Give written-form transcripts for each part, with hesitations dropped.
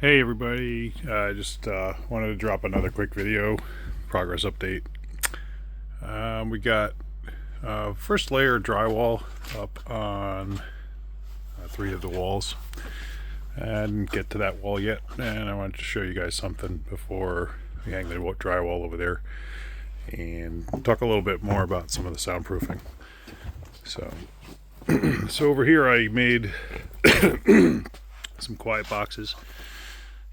Hey everybody, I just wanted to drop another quick video progress update. We got first layer of drywall up on three of the walls. I didn't get to that wall yet, and I wanted to show you guys something before we hang the drywall over there and talk a little bit more about some of the soundproofing. So over here I made some quiet boxes,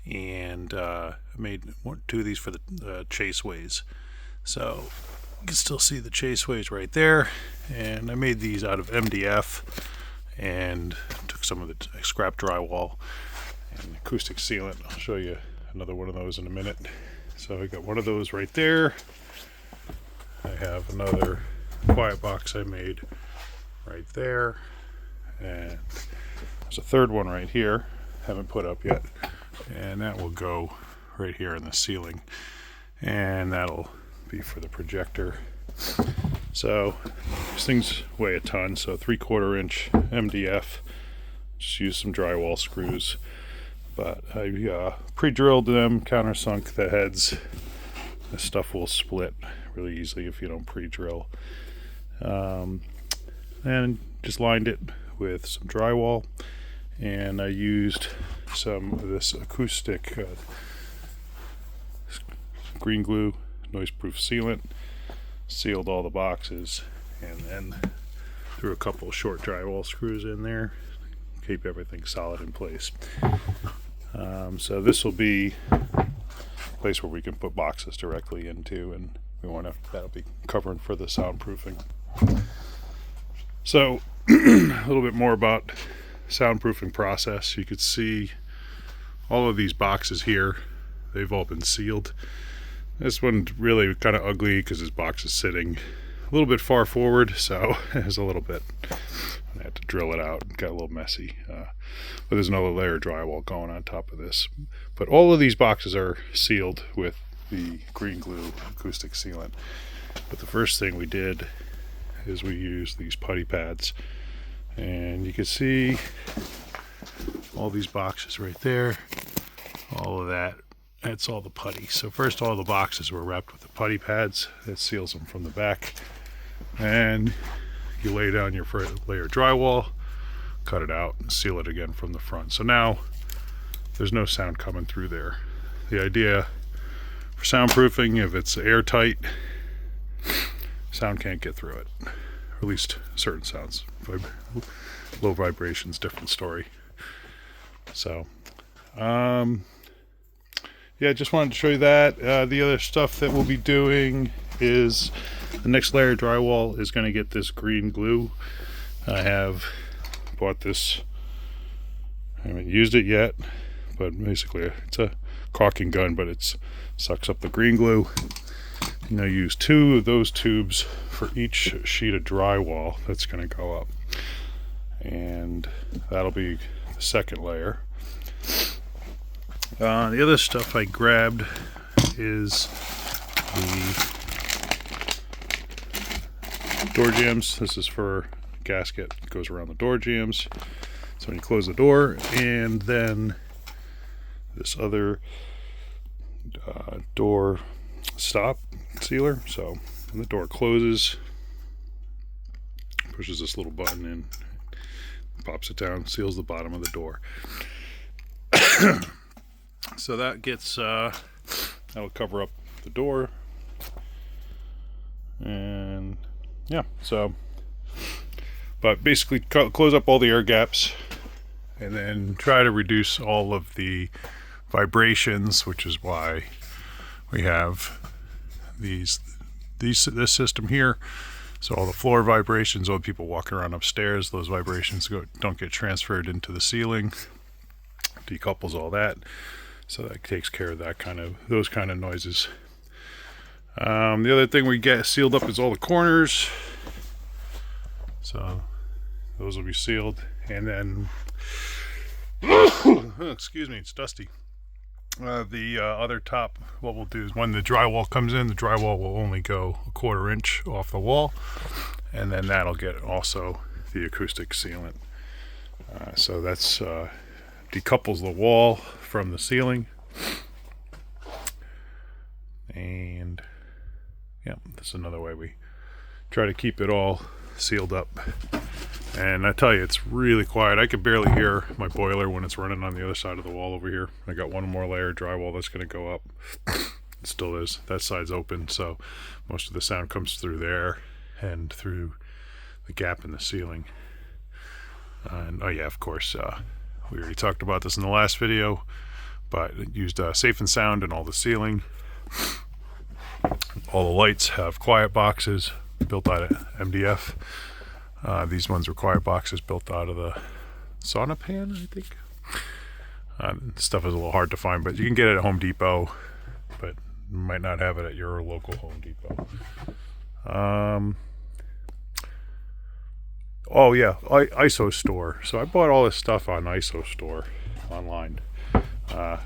and I made two of these for the chaseways. So you can still see the chaseways right there, and I made these out of MDF and took some of the scrap drywall and acoustic sealant. I'll show you another one of those in a minute. So I got one of those right there. I have another quiet box I made right there, and there's a third one right here, haven't put up yet, and that will go right here in the ceiling, and that'll be for the projector. So these things weigh a ton, so 3/4 inch MDF. Just use some drywall screws, but I pre-drilled them, countersunk the heads. This stuff will split really easily if you don't pre-drill, and just lined it with some drywall, and I used some of this acoustic green glue noise-proof sealant, sealed all the boxes, and then threw a couple short drywall screws in there, keep everything solid in place. So this will be a place where we can put boxes directly into, and that'll be covering for the soundproofing. So a little bit more about soundproofing process. You could see all of these boxes here, they've all been sealed. This one's really kind of ugly because this box is sitting a little bit far forward, so there's a little bit, I had to drill it out. It got a little messy, but there's another layer of drywall going on top of this. But all of these boxes are sealed with the green glue acoustic sealant. But the first thing we did is we used these putty pads, and you can see all these boxes right there, all of that's all the putty. So first, all the boxes were wrapped with the putty pads. That seals them from the back, and you lay down your first layer of drywall, cut it out, and seal it again from the front. So now there's no sound coming through there. The idea for soundproofing, if it's airtight, sound can't get through it, or at least certain sounds. Low vibrations, different story. So yeah, just wanted to show you that. The other stuff that we'll be doing is the next layer of drywall is going to get this green glue. I have bought this, I haven't used it yet, but basically it's a caulking gun, but it sucks up the green glue. And I use 2 of those tubes for each sheet of drywall that's going to go up, and that'll be the second layer. The other stuff I grabbed is the door jambs. This is for a gasket that goes around the door jambs, so when you close the door, and then this other door stop sealer. So when the door closes, pushes this little button in, pops it down, seals the bottom of the door. So that gets that'll cover up the door, and yeah, so but basically close up all the air gaps, and then try to reduce all of the vibrations, which is why we have this system here. So all the floor vibrations, all the people walking around upstairs, those vibrations don't get transferred into the ceiling, decouples all that. So that takes care of those kind of noises. The other thing we get sealed up is all the corners. So those will be sealed, and then excuse me, it's dusty. The other top, what we'll do is when the drywall comes in, the drywall will only go 1/4 inch off the wall, and then that'll get also the acoustic sealant. So that's decouples the wall from the ceiling. And yeah, that's another way we try to keep it all sealed up. And I tell you, it's really quiet. I could barely hear my boiler when it's running on the other side of the wall over here. I got one more layer of drywall that's going to go up. It still is. That side's open, so most of the sound comes through there and through the gap in the ceiling. And oh yeah, of course, we already talked about this in the last video, but it used Safe and Sound in all the ceiling. All the lights have quiet boxes built out of MDF. These ones are quiet boxes built out of the sauna pan, I think. Stuff is a little hard to find, but you can get it at Home Depot, but you might not have it at your local Home Depot. Oh yeah, ISO Store. So I bought all this stuff on ISO Store online. The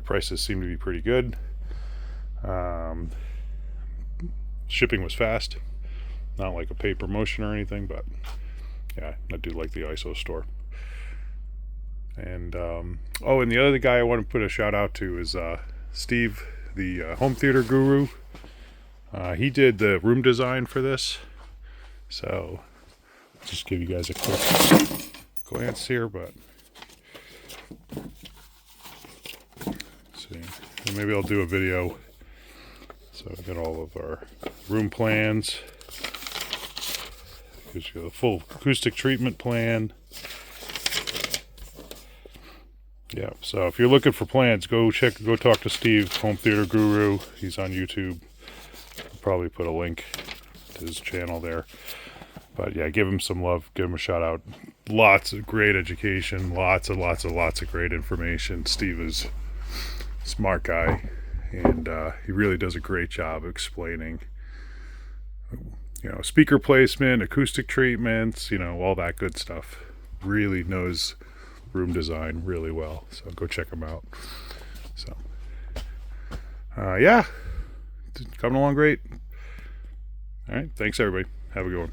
prices seem to be pretty good. Shipping was fast. Not like a paid promotion or anything, but yeah, I do like the ISO Store. And oh, and the other guy I want to put a shout out to is Steve, the home theater guru. He did the room design for this, so just give you guys a quick glance here. But let's see, and maybe I'll do a video. So I've got all of our room plans. Gives you the full acoustic treatment plan. Yeah, so if you're looking for plans, go talk to Steve, Home Theater Guru. He's on YouTube. I'll probably put a link to his channel there. But yeah, give him some love, give him a shout out. Lots of great education, lots of great information. Steve is a smart guy, and he really does a great job explaining, you know, speaker placement, acoustic treatments, you know, all that good stuff. Really knows room design really well, so go check him out. So yeah, coming along great. All right, thanks everybody, have a good one.